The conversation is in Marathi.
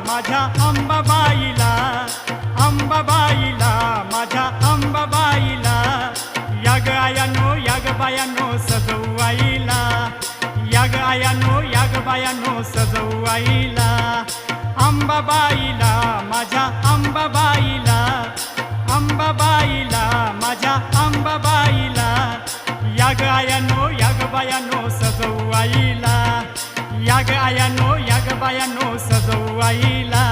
माझ्या अंबाबाईला, अंबाबाईला माझ्या अंबाबाईला, याग आयानो याग बायानो सजवू आईला, याग आयानो याग बायानो सजवू आईला, अंबाबाईला माझ्या अंबाबाईला, अंबाबाईला माझ्या अंबाबाईला, याग आयानो याग बायानो सजवू आईला, याग आयानो याग बायानो सजवू आईला.